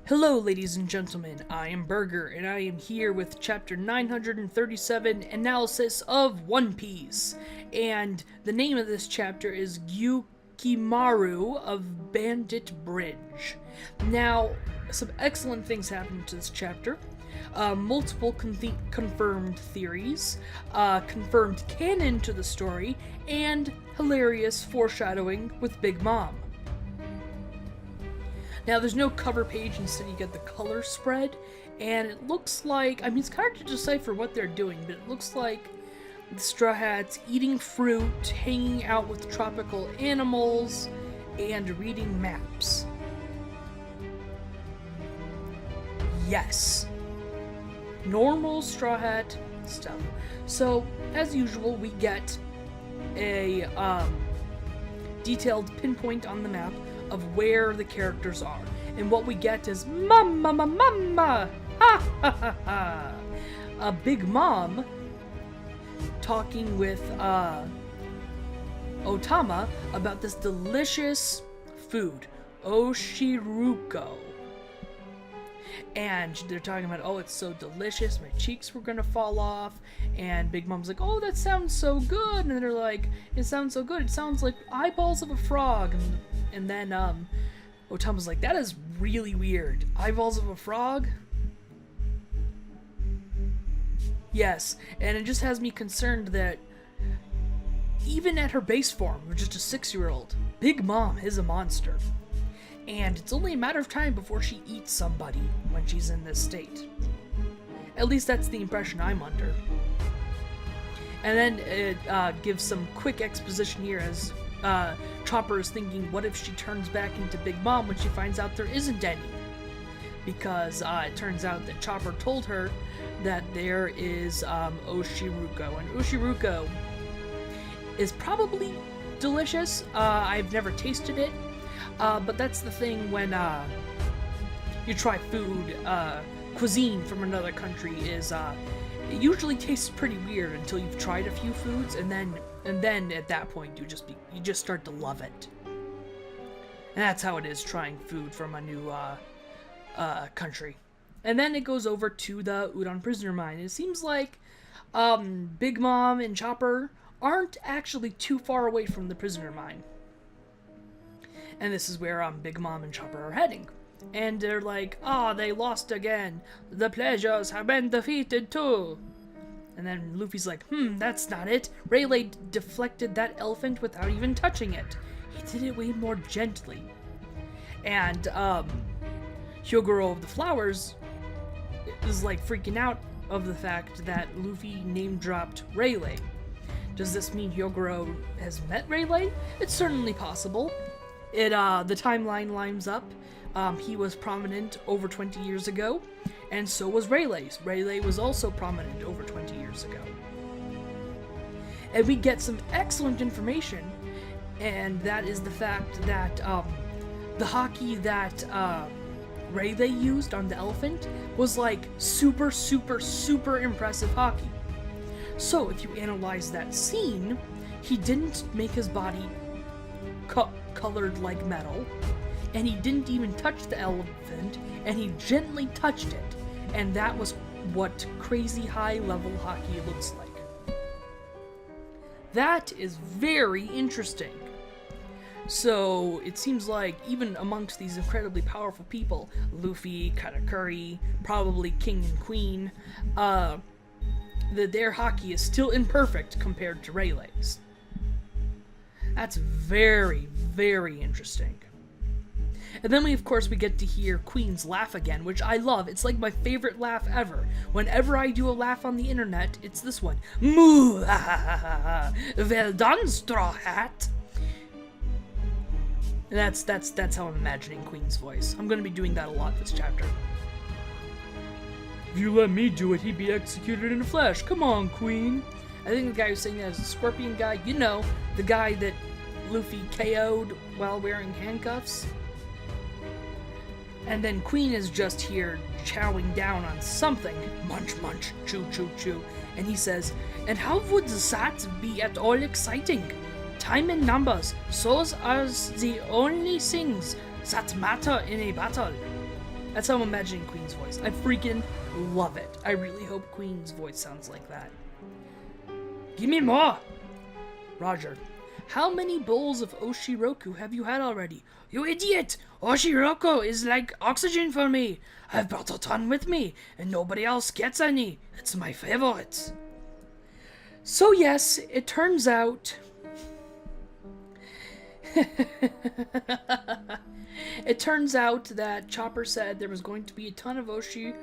Hello, ladies and gentlemen, I am Burger, and I am here with Chapter 937, Analysis of One Piece. And the name of this chapter is Gyukimaru of Bandit Bridge. Now, some excellent things happen to this chapter. Multiple confirmed theories, confirmed canon to the story, and hilarious foreshadowing with Big Mom. Now, there's no cover page, instead you get the color spread, and it looks like, it's hard to decipher what they're doing, but it looks like the Straw Hats eating fruit, hanging out with tropical animals, and reading maps. Yes. Normal Straw Hat stuff. So, as usual, we get a detailed pinpoint on the map of where the characters are. And what we get is Mama, ha ha ha ha. A Big Mom talking with Otama about this delicious food, Oshiruko. And they're talking about, oh, it's so delicious, my cheeks were gonna fall off. And Big Mom's like, oh, that sounds so good. And they're like, it sounds so good, it sounds like eyeballs of a frog. And then Otama's like, that is really weird. Eyeballs of a frog? Yes, and it just has me concerned that even at her base form, of just a 6-year-old, Big Mom is a monster. And it's only a matter of time before she eats somebody when she's in this state. At least that's the impression I'm under. And then it gives some quick exposition here as Chopper is thinking, what if she turns back into Big Mom when she finds out there isn't any? Because it turns out that Chopper told her that there is Oshiruko. And Oshiruko is probably delicious. I've never tasted it. But that's the thing when you try food, cuisine from another country is, it usually tastes pretty weird until you've tried a few foods, and then at that point you just start to love it. And that's how it is trying food from a new country. And then it goes over to the Udon prisoner mine. It seems like Big Mom and Chopper aren't actually too far away from the prisoner mine. And this is where Big Mom and Chopper are heading. And they're like, they lost again. The pleasures have been defeated too. And then Luffy's like, that's not it. Rayleigh deflected that elephant without even touching it. He did it way more gently. And Hyogoro of the Flowers is like freaking out of the fact that Luffy name-dropped Rayleigh. Does this mean Hyogoro has met Rayleigh? It's certainly possible. The timeline lines up. He was prominent over 20 years ago, and so was Rayleigh. Rayleigh was also prominent over 20 years ago. And we get some excellent information, and that is the fact that the hockey that Rayleigh used on the elephant was like super, super, super impressive hockey. So if you analyze that scene, he didn't make his body colored like metal, and he didn't even touch the elephant, and he gently touched it, and that was what crazy high level hockey looks like. That is very interesting. So it seems like even amongst these incredibly powerful people, Luffy, Katakuri, probably King and Queen, that their hockey is still imperfect compared to Rayleigh's. That's very, very interesting. And then we get to hear Queen's laugh again, which I love. It's like my favorite laugh ever. Whenever I do a laugh on the internet, it's this one. Moo! Well done, Straw Hat! And that's how I'm imagining Queen's voice. I'm gonna be doing that a lot this chapter. If you let me do it, he'd be executed in a flash. Come on, Queen. I think the guy who's saying that is the Scorpion guy. You know, the guy that Luffy KO'd while wearing handcuffs. And then Queen is just here chowing down on something. Munch, munch, chew, chew, chew. And he says, and how would that be at all exciting? Time and numbers, those are the only things that matter in a battle. That's how I'm imagining Queen's voice. I freaking love it. I really hope Queen's voice sounds like that. Give me more! Roger. How many bowls of Oshiroku have you had already? You idiot! Oshiroku is like oxygen for me. I've brought a ton with me, and nobody else gets any. It's my favorite. So yes, it turns out... It turns out that Chopper said there was going to be a ton of Oshiruko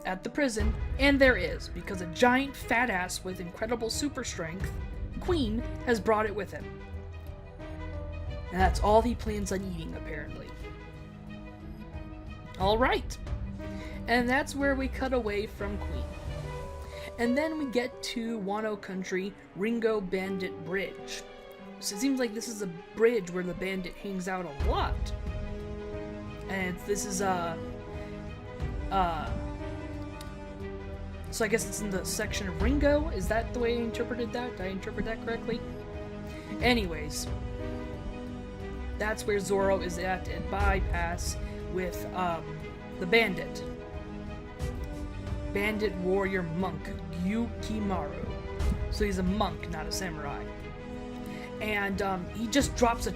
at the prison, and there is, because a giant fat ass with incredible super strength, Queen, has brought it with him. And that's all he plans on eating, apparently. Alright. And that's where we cut away from Queen. And then we get to Wano Country, Ringo Bandit Bridge. So it seems like this is a bridge where the bandit hangs out a lot. And this is, so I guess it's in the section of Ringo? Is that the way I interpreted that? Did I interpret that correctly? Anyways, that's where Zoro is at bypass with, the bandit. Bandit warrior monk, Yukimaru. So he's a monk, not a samurai. And, he just drops a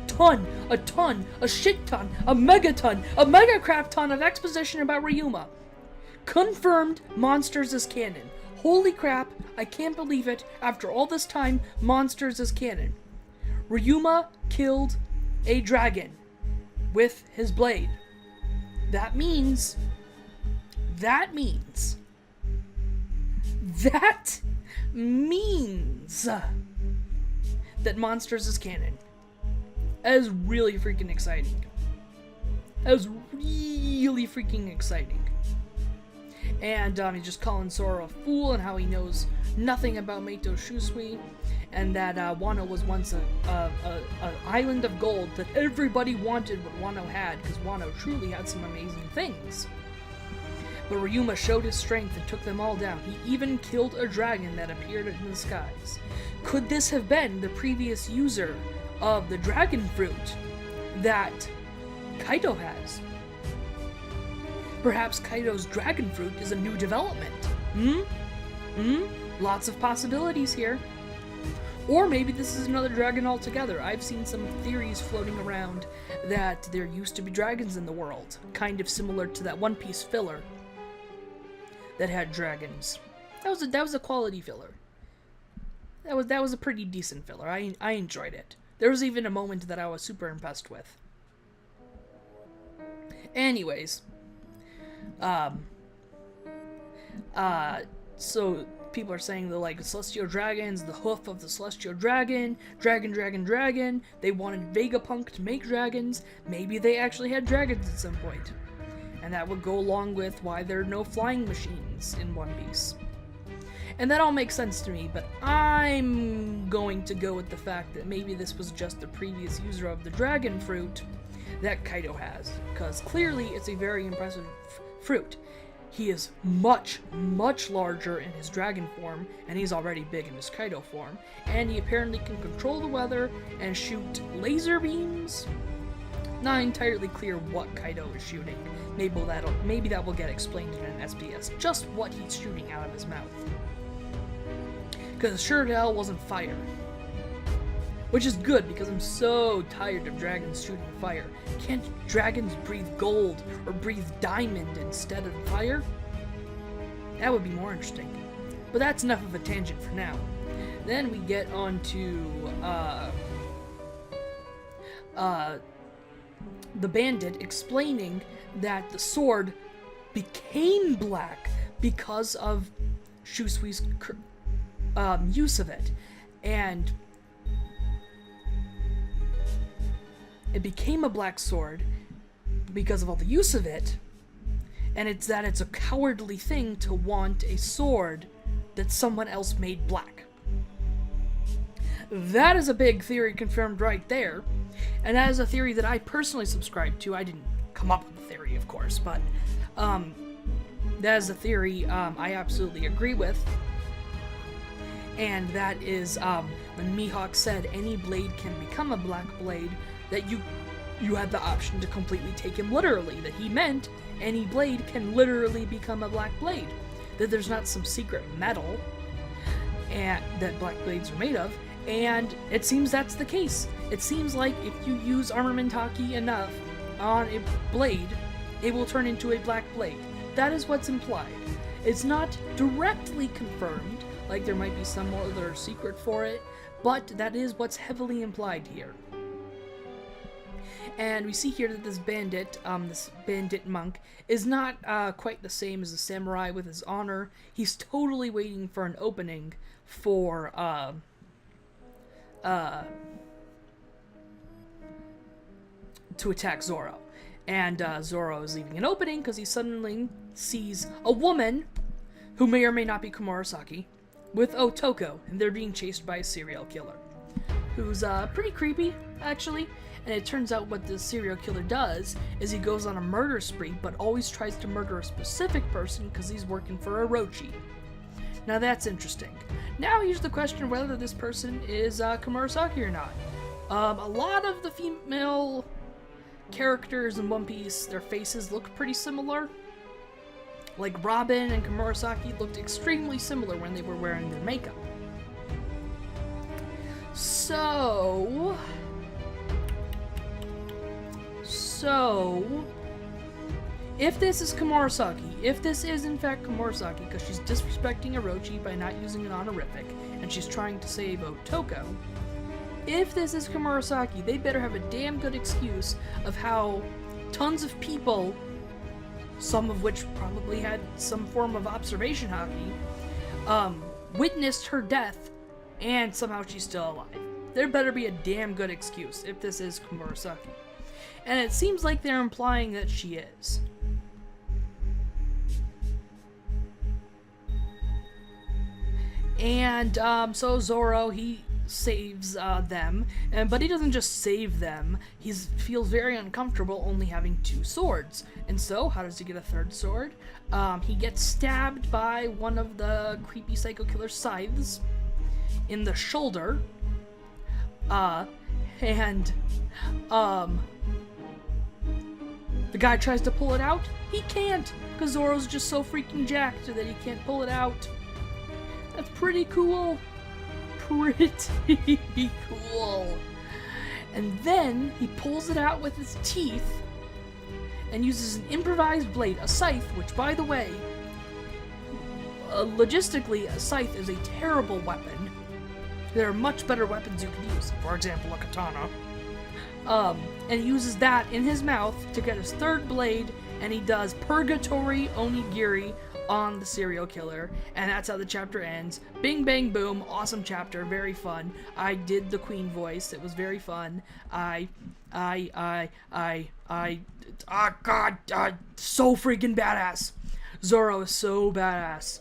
shit ton, a mega crap ton of exposition about Ryuma. Confirmed Monsters is canon. Holy crap, I can't believe it. After all this time, Monsters is canon. Ryuma killed a dragon with his blade. That means that Monsters is canon. That is really freaking exciting. And he's just calling Zoro a fool and how he knows nothing about Meito Shusui, and that Wano was once an island of gold that everybody wanted what Wano had, because Wano truly had some amazing things. But Ryuma showed his strength and took them all down. He even killed a dragon that appeared in the skies. Could this have been the previous user of the dragon fruit that Kaido has? Perhaps Kaido's dragon fruit is a new development. Lots of possibilities here. Or maybe this is another dragon altogether. I've seen some theories floating around that there used to be dragons in the world, kind of similar to that One Piece filler that had dragons. That was a quality filler. That was a pretty decent filler. I enjoyed it. There was even a moment that I was super impressed with. Anyways, so people are saying the celestial dragons, the hoof of the celestial dragon, dragon. They wanted Vegapunk to make dragons. Maybe they actually had dragons at some point. And that would go along with why there are no flying machines in One Piece. And that all makes sense to me, but I'm going to go with the fact that maybe this was just the previous user of the dragon fruit that Kaido has, because clearly it's a very impressive fruit. He is much larger in his dragon form, and he's already big in his Kaido form, and he apparently can control the weather and shoot laser beams. Not entirely clear what Kaido is shooting. Maybe that will get explained in an SBS, just what he's shooting out of his mouth. Because sure to hell wasn't fire. Which is good, because I'm so tired of dragons shooting fire. Can't dragons breathe gold or breathe diamond instead of fire? That would be more interesting. But that's enough of a tangent for now. Then we get on to the bandit explaining that the sword became black because of Shusui's use of it. And it became a black sword because of all the use of it, and it's a cowardly thing to want a sword that someone else made black. That is a big theory confirmed right there, and that is a theory that I personally subscribe to. I didn't come up with the theory, of course, but that is a theory I absolutely agree with. And that is when Mihawk said any blade can become a black blade, that you had the option to completely take him literally, that he meant any blade can literally become a black blade, that there's not some secret metal and that black blades are made of, and it seems that's the case. It seems like if you use armamentaki enough on a blade, it will turn into a black blade. That is what's implied. It's not directly confirmed, like there might be some other secret for it, but that is what's heavily implied here. And we see here that this bandit monk, is not quite the same as the samurai with his honor. He's totally waiting for an opening for to attack Zoro. And Zoro is leaving an opening because he suddenly sees a woman, who may or may not be Komurasaki, with Otoko, and they're being chased by a serial killer, who's pretty creepy, actually. And it turns out what the serial killer does is he goes on a murder spree, but always tries to murder a specific person because he's working for Orochi. Now that's interesting. Now here's the question whether this person is Komurasaki or not. A lot of the female characters in One Piece, their faces look pretty similar. Like Robin and Komurasaki looked extremely similar when they were wearing their makeup. So, if this is Komurasaki, if this is in fact Komurasaki, because she's disrespecting Orochi by not using an honorific, and she's trying to save Otoko, if this is Komurasaki, they better have a damn good excuse of how tons of people, some of which probably had some form of observation haki, witnessed her death, and somehow she's still alive. There better be a damn good excuse if this is Komurasaki. And it seems like they're implying that she is. And so Zoro, he saves them, but he doesn't just save them. He feels very uncomfortable only having 2 swords. And so, how does he get a 3rd sword? He gets stabbed by one of the creepy psycho killer scythes in the shoulder. The guy tries to pull it out. He can't, because Zoro's just so freaking jacked that he can't pull it out. That's pretty cool. Pretty cool. And then he pulls it out with his teeth and uses an improvised blade, a scythe, which, by the way, logistically, a scythe is a terrible weapon. There are much better weapons you can use. For example, a katana. And he uses that in his mouth to get his 3rd blade, and he does Purgatory Onigiri on the serial killer, and that's how the chapter ends. Bing, bang, boom. Awesome chapter. Very fun. I did the Queen voice. It was very fun. Oh god, so freaking badass. Zoro is so badass.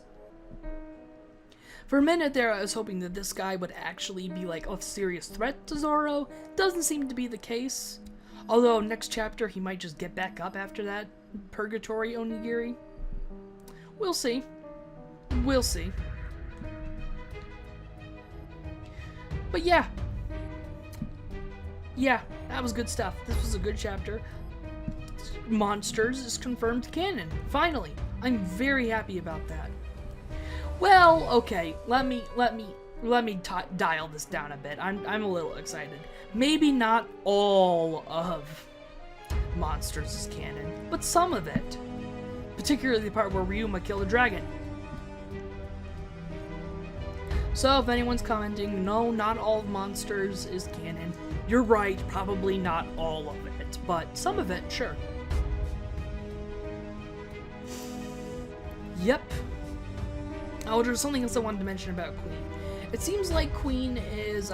For a minute there, I was hoping that this guy would actually be like a serious threat to Zoro. Doesn't seem to be the case. Although next chapter he might just get back up after that Purgatory Onigiri. We'll see. We'll see. But yeah. Yeah, that was good stuff. This was a good chapter. Monsters is confirmed canon. Finally. I'm very happy about that. Well, okay. Let me dial this down a bit. I'm a little excited. Maybe not all of Monsters is canon, but some of it. Particularly the part where Ryuma killed a dragon. So if anyone's commenting, no, not all of Monsters is canon, you're right, probably not all of it, but some of it, sure. Yep. Oh, there's something else I wanted to mention about Queen. It seems like Queen is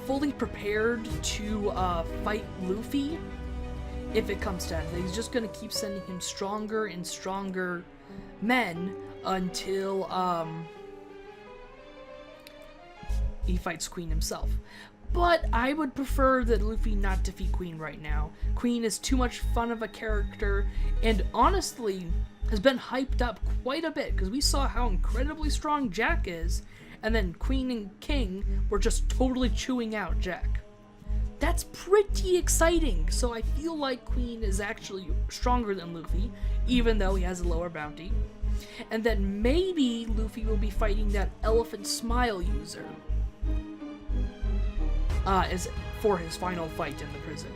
fully prepared to fight Luffy if it comes to that. He's just going to keep sending him stronger and stronger men until he fights Queen himself. But I would prefer that Luffy not defeat Queen right now. Queen is too much fun of a character, and honestly has been hyped up quite a bit, because we saw how incredibly strong Jack is, and then Queen and King were just totally chewing out Jack. That's pretty exciting. So I feel like Queen is actually stronger than Luffy, even though he has a lower bounty. And then maybe Luffy will be fighting that elephant smile user as for his final fight in the prison.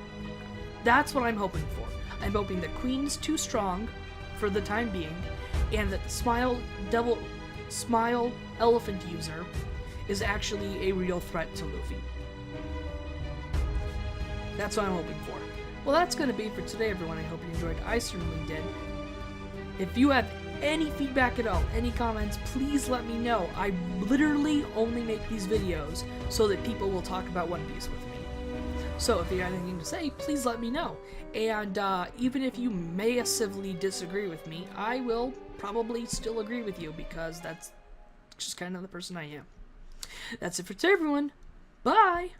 That's what I'm hoping for. I'm hoping that Queen's too strong for the time being, and that the smile elephant user is actually a real threat to Luffy. That's what I'm hoping for. Well, that's going to be it for today, everyone. I hope you enjoyed. I certainly did. If you have any feedback at all, any comments, please let me know. I literally only make these videos so that people will talk about One Piece with me. So if you have anything to say, please let me know. And even if you massively disagree with me, I will probably still agree with you, because that's just kind of the person I am. That's it for today, everyone. Bye!